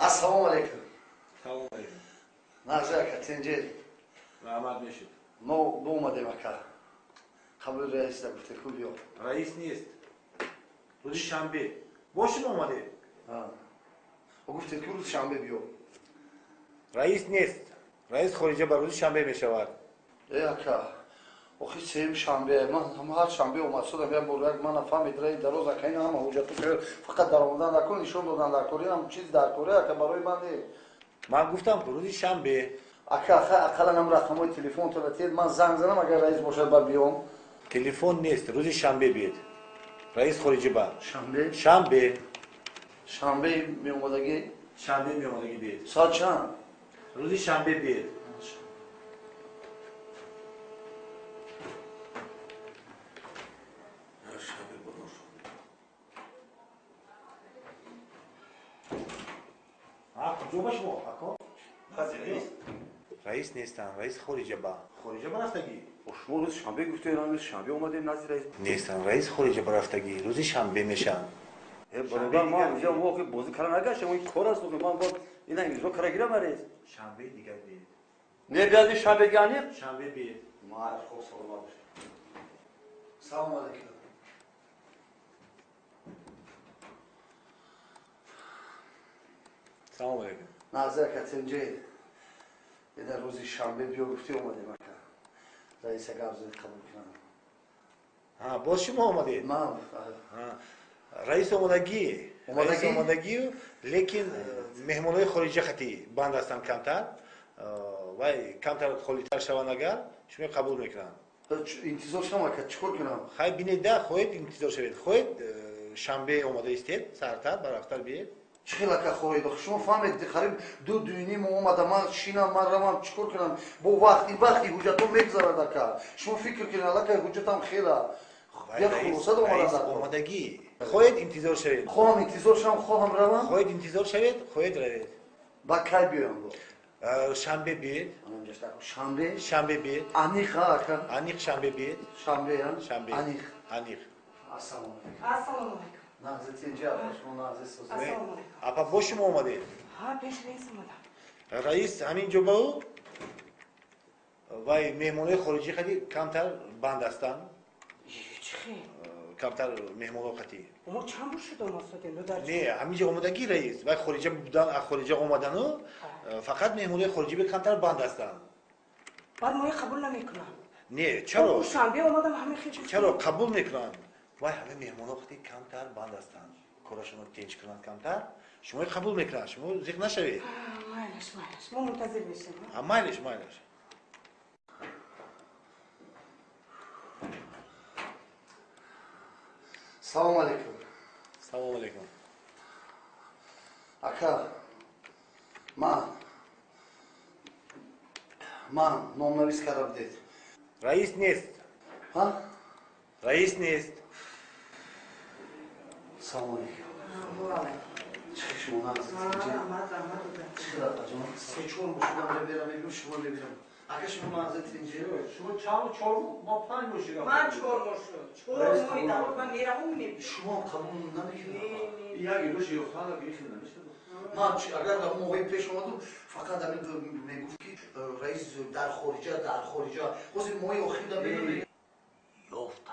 Assalomu alaykum. Assalomu alaykum. Nazir aka, tinchlik. Rahmat Meshid. Bo'lmadim aka. Qabul raisda bitta yo'q. Rais не есть. Ruzi shanbe. Boshim olmadi. Ha. O gufte ki روز شنبه بیو. Rais نیست. Rais خارجه بر روز شنبه میشود. ای اکا. آخه سیم شنبه من هم هر شنبه اومد شدم یا بولد من فهمید رای دروز اکین هم حجت که فقط در آمدن نکن نشون دادن در کره هم چیز در کره که برای من من گفتم روز شنبه. اکا اقلا نم رقمای تلفن تو بتید من زنگ زدم اگر رئیس باشه بر بیام. تلفن نیست. روز شنبه بیاد. رئیس خارجه بر. شنبه. شنبه. شنبه می اومدگی. شنبه می اومدگی بیاد. ساعت چند؟ روز شنبه بیاد. کجا باش ما اکا؟ رئیس نیستن. رئیس خارجه با. خارجه برفتگی. شما روز شنبه گفته ایران شنبه اومدیم نزد رئیس. نیستن. رئیس خارجه برفتگی. روز شنبه میشن. برادر ما اونجا موقع بازی کردن نگشتم این کار است که من باید اینا اینجا کار گیرم رئیس. شنبه دیگه بیاد. نه بیاد شنبه گانی؟ شنبه بیاد. ما خوب سلام باشه. سلام علیکم. سلام علیکم. نازر کاتنجی. یه روز شنبه بیا گفتی اومدیم اکا. رئیس گازی قبول کنم. ها باز شما اومدید؟ من. رئیس اومدگی لیکن مهمونای خارجی خطی بند هستن کمتر و کمتر خالی‌تر شوند اگر شما قبول میکنن. انتظار شما که چیکار کنم؟ خیلی بینید ده خواهید انتظار شوید. خواهید شنبه اومده استید سرتر برفتر بیاید. چخیلا که خواهید شما فهمید قریب دو دنیم اومده من شینم من روم چیکار کنم با وقتی حجتو میگذارد که شما فکر کنید الان که حجتم خیلی یا خلاصه رئیس اومدگی خواهید انتظار شوید. خواهم انتظار شم خواهم روم. خواهید انتظار شوید خواهید روید. با کی بیام؟ شنبه بیاید. شنبه بیاید. انیق شنبه بیاید. شنبه. انیق. السلام علیکم. نازت اینجا شما نازت سوزه. اپا با شما اومده؟ ها پیش رئیس اومدم. رئیس همین جو باو وای مهمونای خارجی خیلی کمتر بند هستن. چی؟ کمتر مهمونای خیلی. ما چند بار شد اومدیم؟ نه همینجا اومدگی رئیس وای خارجی بودن خارجی اومدن و فقط مهمونای خارجی به کمتر بند هستن. بعد ما قبول نمیکنم. نه چرا؟ شنبه اومدم همه خیلی. چرا قبول میکنن؟ وای همه مهمونا خیلی کمتر بند هستن. کارشون رو تنج کنن کمتر. شما قبول میکنن. شما زیق نشوید. مایلش ما منتظر میشیم. مایلش. سلام علیکم. سلام علیکم. اکا من نامنویس کردم دید. رئیس نیست. ها؟ رئیس نیست. سلام علیکم. چه شما نازید اینجا؟ چرا جان؟ سیچون بودم ببرم شما ببرم. اگه شما نازید اینجا شما چهار ما پنج باشید. من چهار شد. میدم من میرم اون میبینم. شما قبول نمیکنید. یکی دو شیو خاله بیخی نمیشه. من اگر موقعی پیش اومدم فقط همین میگفت که رئیس در خارجه خوزی موی اخیر دم میگم یافتم.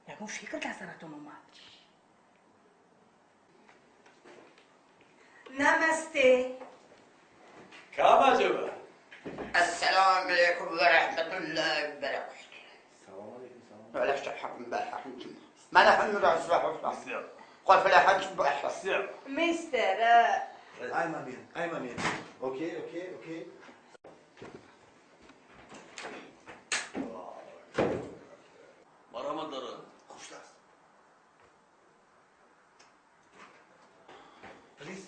یکم فکر که سرتون اومد. نمسته. کام جواب. السلام عليكم ورحمة الله وبركاته. سلام علیکم. ولا شحن بحق ما نحن نصبح وصفير قال فلا حد بحصير مستر ایمن بین. اوکی. مرحبا داره. خوش است. Please.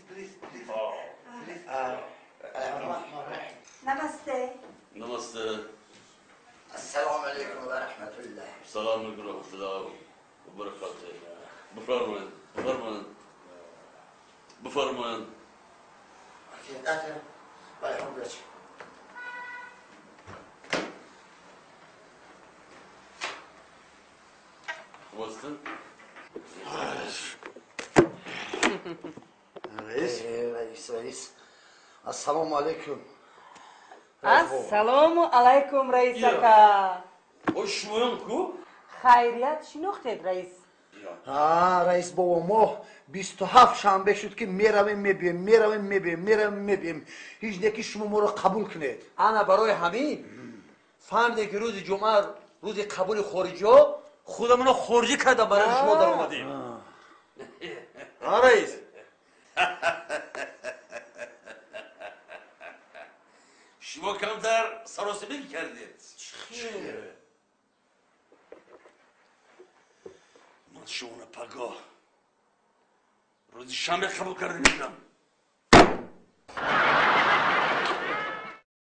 نمسته. نمسته. السلام عليكم ورحمة الله. السلام عليكم ورحمة الله وبركاته. بفرمایید. أكيد ولا حملك. وستن. رئیس رئیس السلام علیکم السلام علیکم رئیس اکا Hoş muyum ku? خیریت شناختید رئیس رئیس بابا ما 27 شنبه شد که میرویم هیچ نکی شما ما رو قبول کنید انا برای همین فهمیدم که روز جمعه روز قبول خارجی ها خودمون رو خارجی کردم برای شما در اومدیم رئیس شما کمتر سراسیمه کردید من شما پگاه روز شنبه قبول کرده میدم